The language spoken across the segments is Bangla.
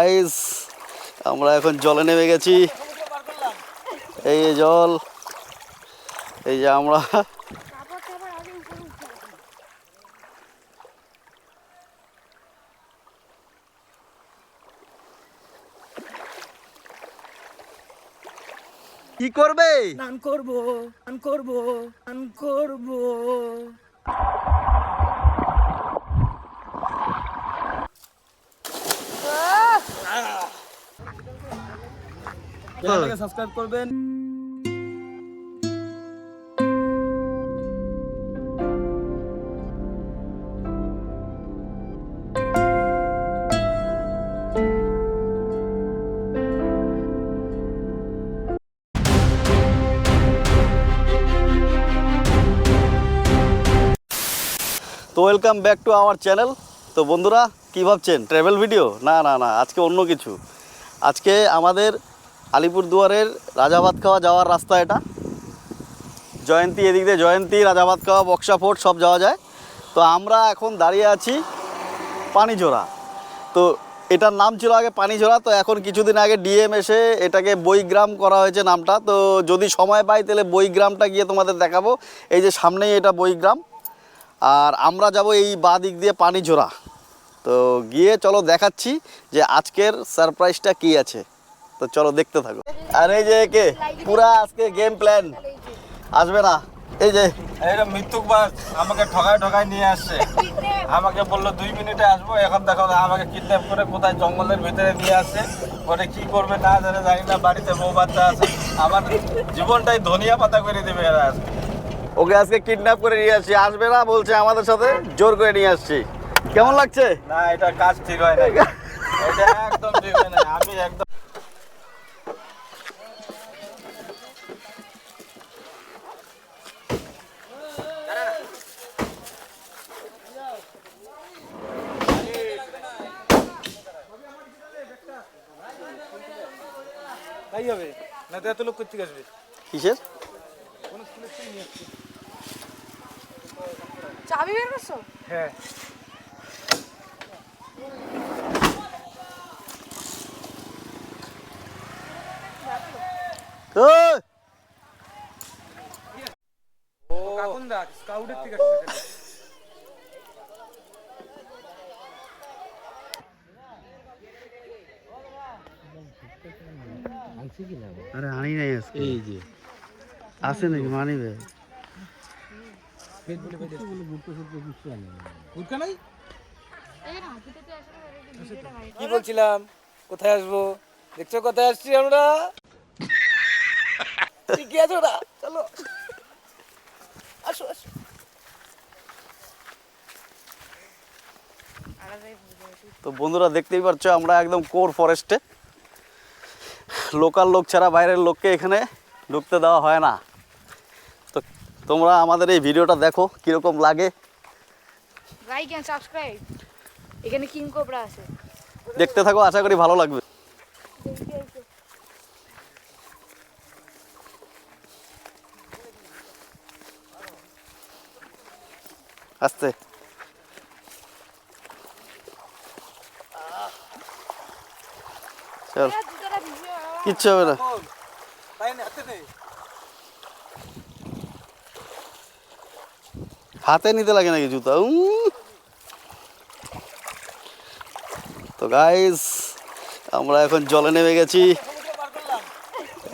গাইস আমরা এখন জলে নেমে গেছি। এই যে জল, এই যে আমরা কি করবে? স্নান করবো, স্নান করবো, স্নান করবো। চ্যানেলটাকে সাবস্ক্রাইব করবেন। তো welcome back to our channel. তো বন্ধুরা কী ভাবছেন ট্রাভেল ভিডিও? না না না, আজকে অন্য কিছু। আজকে আমাদের আলিপুরদুয়ারের রাজাভাত খাওয়া যাওয়ার রাস্তা এটা। জয়ন্তী, এদিক দিয়ে জয়ন্তী, রাজাভাত খাওয়া, বক্সা ফোর্ট সব যাওয়া যায়। তো আমরা এখন দাঁড়িয়ে আছি পানিঝোরা। তো এটার নাম ছিল আগে পানিঝোরা, তো এখন কিছুদিন আগে ডিএম এসে এটাকে বইগ্রাম করা হয়েছে নামটা। তো যদি সময় পাই তাহলে বইগ্রামটা গিয়ে তোমাদের দেখাবো। এই যে সামনেই এটা বইগ্রাম, আর আমরা যাব এই বাঁ দিক দিয়ে পানিঝোরা। তো গিয়ে চলো দেখাচ্ছি যে আজকের সারপ্রাইজটা কি আছে। তো চলো দেখতে থাকো। আর এই যে কে পুরা আজকে গেম প্ল্যান আসবে না, এই যে এইটা মৃত্যুকবাদ আমাকে ঠকায় নিয়ে আসছে। আমাকে বললো 2 মিনিটে আসবো, এখন দেখো আমাকে কিডন্যাপ করে কোথায় জঙ্গলের ভিতরে নিয়ে আসছে। ওটা কি করবে না জানে, জানি না। বাড়িতে বউ বাচ্চা আছে, আমার জীবনটাই ধনিয়া পাতা করে দেবে এরা আজকে। ওকে আজকে কিডন্যাপ করে নিয়ে আসছি, আসবে না বলছে, আমাদের সাথে জোর করে নিয়ে আসছি। কেমন লাগছে? না, এটা কাজ ঠিক হয় না, এটা একদম ঠিক হয় না। আমি একদম তাই হবে না। তো এত লোক করতে আসবে কিসের? চাবি বের করছো? হ্যাঁ। ও কাকুন দা স্কাউটের থেকে আসছে। আরে আনি নাই আজকে। এই যে আছে নাকি মানিবে? কি বলছিলাম, কোথায় আসবো? দেখছো কোথায় আসছি আমরা? ঠিকই আছো না? চলো আসো আসো। তো বন্ধুরা দেখতেই পাচ্ছ আমরা একদম কোর ফরেস্টে। লোকাল লোক ছাড়া বাইরের লোককে এখানে ঢুকতে দেওয়া হয় না। তো তোমরা আমাদের এই ভিডিওটা দেখো কীরকম লাগে। Like and subscribe. এখানে কিং কোবরা আছে, দেখতে থাকো, আশা করি ভালো লাগবে। আস্তে চল, কিচ্ছু হবে না। তাই না, হাতে নেই। হাতে নিতে লাগে নাকি জুতা? তো গাইস আমরা এখন জলে নেমে গেছি।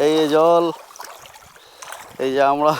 এই যে জল, এই যে আমরা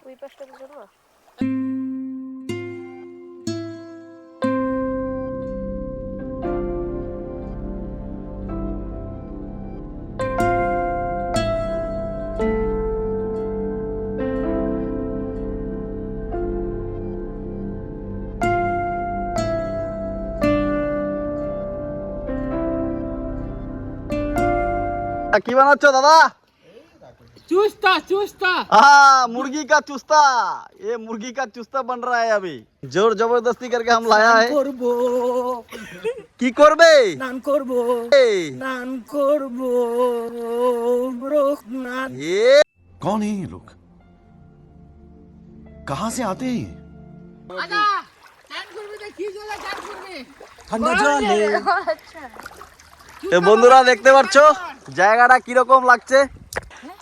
ওই পাশটাতে চলবো। কি বানাচ্ছো দাদা? चूस्ता चूस्ता हाँ, मुर्गी का चुस्ता। ये मुर्गी का चुस्ता बन रहा है अभी। जोर जबरदस्ती करके हम लाया है। করবো की करबे? নান করবো ए, নান করবো নান ये कौन है ये लोग? कहां से आते हैं ये? ঠান্ডা জলে তো বন্ধুরা দেখতে পাচ্ছ জায়গাটা কিরকম লাগছে?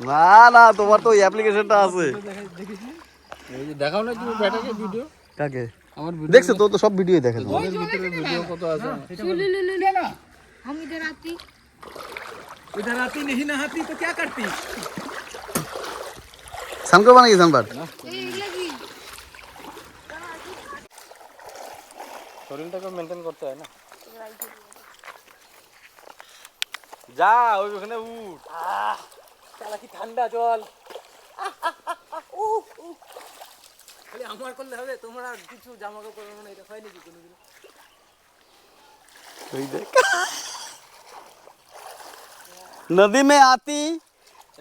না না, তোমার তো অ্যাপ্লিকেশনটা আছে। দেখাও না তুমি ব্যাটাকে ভিডিও কাকে আমার দেখছো তো? তো সব ভিডিও দেখে তো। ভিডিও কত আছে हम इधर आती इधर आती नहीं नहाती तो क्या करती সানকো বানাই সানবার लगी শরীরটাকে মেনটেন করতে হয় না। যা ওইখানে উঠ। শালা কি ঠান্ডা জল খালি আমার করলে হবে তোমরা কিছু জামা কাপড় পরবে না এটা হয় নাকি কোনোদিন ওই দেখ নদী মে আতি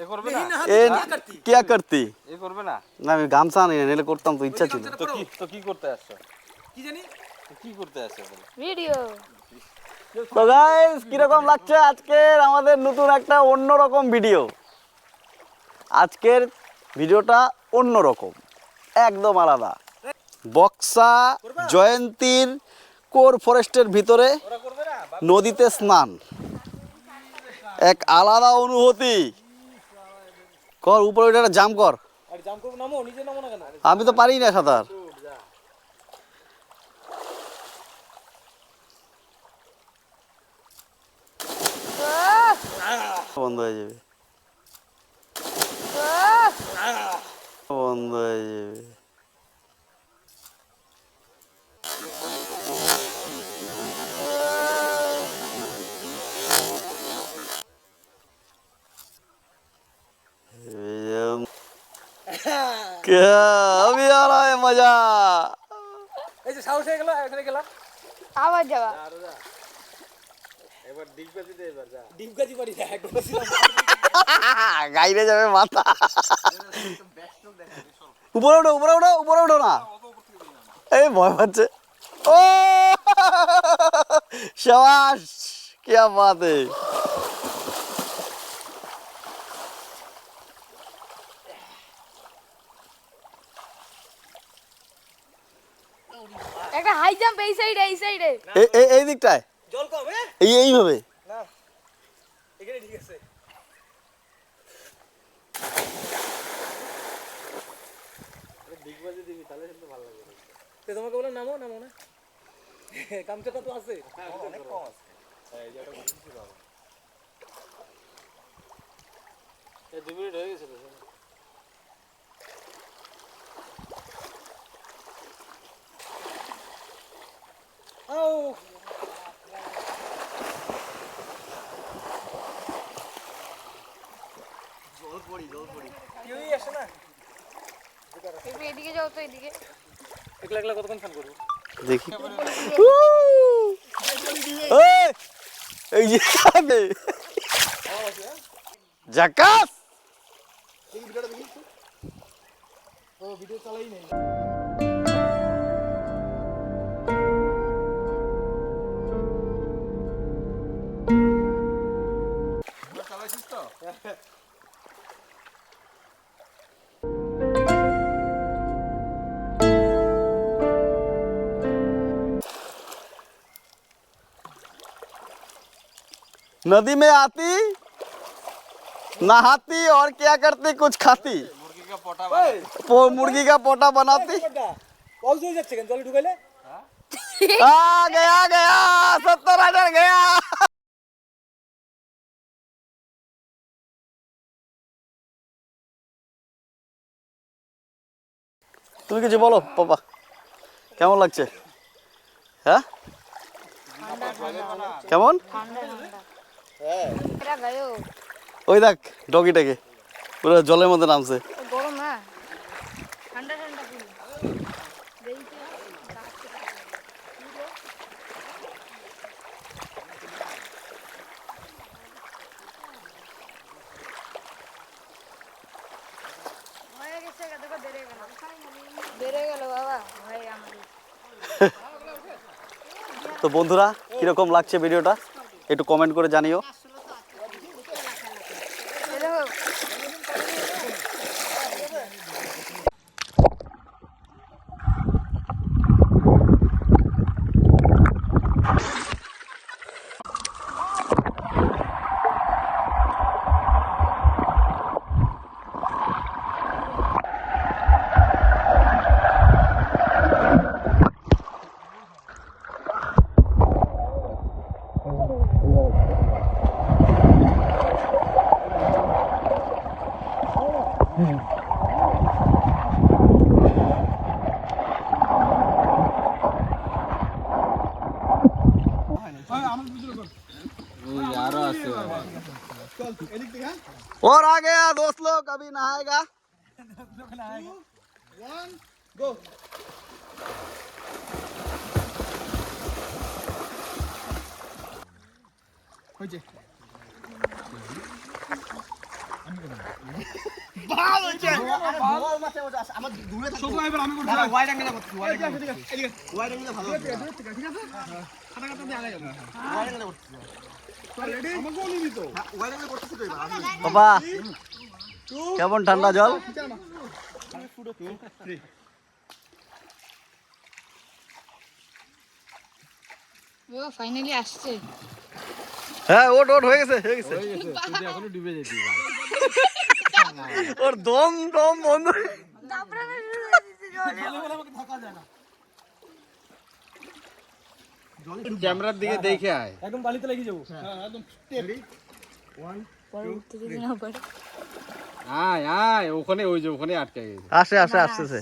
এ করবে না এ क्या करती? এ করবে না না আমি গামছা আনি না, নিলে করতাম তো, ইচ্ছা ছিল। তো কি করতে আসছো? কি জানি তো কি করতে আসছো বলো? वीडियो তো গাইস কিরকম লাগছে আজকের আমাদের নতুন একটা অন্যরকম ভিডিও? আজকের ভিডিওটা অন্যরকম, একদম আলাদা। বক্সা জয়ন্তীর কোর ফরেস্টের ভিতরে নদীতে স্নান, এক আলাদা অনুভূতি। কর উপরে ওইটা একটা জাম্প কর। আর জাম করব নামো নিজে নামো না কেন আমি তো পারি না সাঁতার। বন্ধ হয়ে যাবে, বন্ধ হয়ে যাবে। क्या अभी आ रहा है मजा? এই যে সাহস হয়ে গেল এখানে গেলাম आवाज जावा এবার ডিগবাজি দে এবার যা। ডিপগাজি পারি না একদম গাইরে যাবে মাথা। উপরে ওঠো, উপরে ওঠো, উপরে ওঠো না, এই ভয় পাচ্ছে। ও शाबाश, क्या बात है। একটা হাই জাম্প এই সাইডে এই দিকটায় জল কম এইভাবে। না এখানে ঠিক আছে ডিগবাজি দিবি তাহলে কিন্তু ভালো লাগবে। তো তোমাকে বলে নামো নামো না কামচাটা তো আছে অনেক কম আছে। এই যেটা বুঝছি বাবা। এই 2 মিনিট হয়ে গেছে তো। আও কেউই আসে না একটু এদিকে যাও তো, এদিকে একলা একলা কতক্ষণ ফোন করবো দেখি এই যে জাকাস। ও ভিডিও চালাই নেই চালাইছিস তো? नदी में आती नहाती और क्या करती, कुछ खाती। মুরগি কা পটা मुर्गी का पोटा बनाती। পজ হয়ে যাচ্ছে কেন জলে ঢুকাইলে गया गया 70,000 गया। তুমি কিছু বলো পাপা, কেমন লাগছে? হ্যাঁ কেমন? এটা গায়ো ওই দেখ ডগিটাকে পুরো জলের মধ্যে নামছে। গরম না, ঠান্ডা ঠান্ডা ফুল দেখি তো বন্ধুরা কীরকম লাগছে ভিডিওটা একটু কমেন্ট করে জানিও। और आ गया दोस्त लोग, अभी नहाएगा। বাবা কেমন ঠান্ডা জল? ও ফাইনালি আসছে। হ্যাঁ ওট ওট হয়ে গেছে এখনো ডুবে যেতি ওর দম দম বন্ধ। ক্যামেরার দিকে দেখে আয়। একদম বালিতে লেগে যাবো। আয় আয় ওখানে ওই যে ওখানে আটকে গেছে। আসে আসে আসতেছে,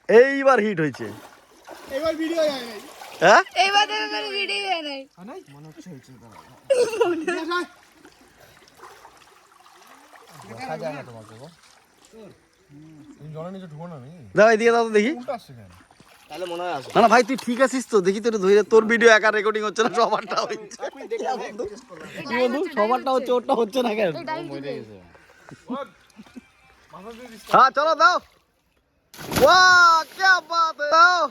এইবার হিট হয়েছে। হ্যাঁ এইবার দেখো কোনো ভিডিও নাই। দাও এদিকে দাও তো দেখি। না না ভাই তুই ঠিক আছিস তো? দেখি তো একটু ধরে, তোর ভিডিও একা রেকর্ডিং হচ্ছে না, সবারটা হচ্ছে। কি বন্ধু সবারটা হচ্ছে, ওরটা হচ্ছে না কেন? হ্যাঁ চলো দাও। वाह क्या बात है, दाओ।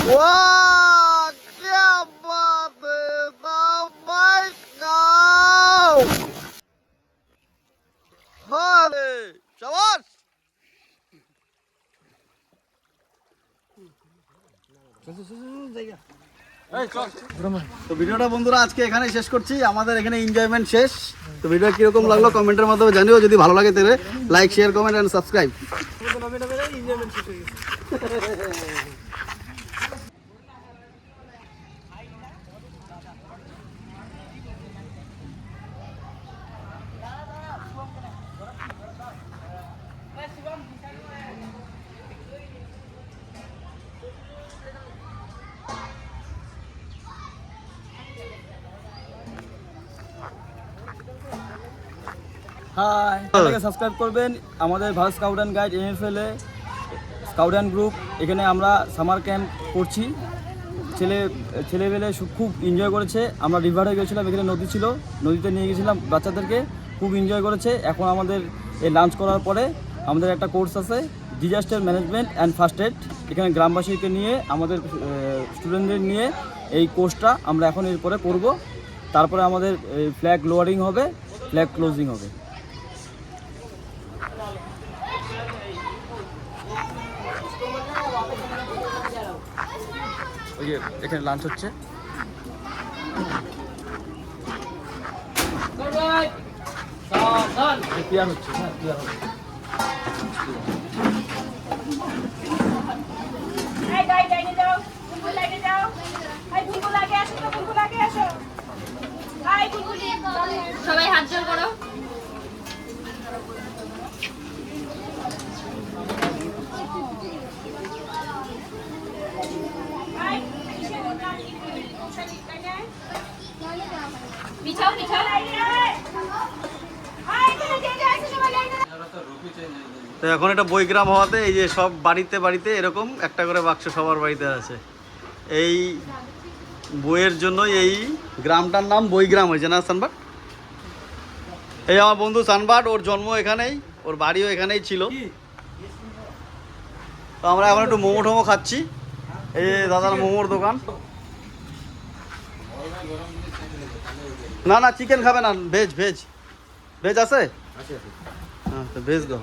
वाह क्या बात है, दाओ भाई दाओ। अरे शाबाश। তো ভিডিওটা বন্ধুরা আজকে এখানেই শেষ করছি, আমাদের এখানে এনজয়মেন্ট শেষ। তো ভিডিও কিরকম লাগলো কমেন্টের মাধ্যমে জানিও, যদি ভালো লাগে তাহলে like share comment and subscribe. Hi, চ্যানেলকে সাবস্ক্রাইব করবেন। আমাদের Bharat scout and guide NFL এ স্কাউট অ্যান্ড গ্রুপ, এখানে আমরা সামার ক্যাম্প করছি। ছেলেবেলে খুব এনজয় করেছে। আমরা রিভারে গেছিলাম, এখানে নদী ছিল, নদীতে নিয়ে গেছিলাম বাচ্চাদেরকে, খুব এনজয় করেছে। এখন আমাদের এই লাঞ্চ করার পরে আমাদের একটা কোর্স আছে disaster management and first aid. এখানে গ্রামবাসীকে নিয়ে, আমাদের স্টুডেন্টদের নিয়ে এই কোর্সটা আমরা এখন এরপরে করব। তারপরে আমাদের ফ্ল্যাগ লোয়ারিং হবে, ফ্ল্যাগ ক্লোজিং হবে। ওই যে এখানে লাঞ্চ হচ্ছে। পিয়ার হচ্ছে, হ্যাঁ পিয়ার হচ্ছে। সবাই হাত জোড় করো। বিছাও বিছাও। তো এখন এটা বইগ্রাম হওয়াতে এই যে সব বাড়িতে বাড়িতে এরকম একটা করে বাক্স সবার বাড়িতে আছে। এই বইয়ের জন্য এই গ্রামটার নাম বইগ্রাম হয়েছে না সানবাট? এই আমার বন্ধু সানবাট, ওর জন্ম এখানেই, ওর বাড়িও এখানেই ছিল। তো আমরা এখন একটু মোমো টোমো খাচ্ছি। এই যে দাদার মোমোর দোকান। না না চিকেন খাবে না, ভেজ ভেজ ভেজ আছে, হ্যাঁ ভেজ দাও।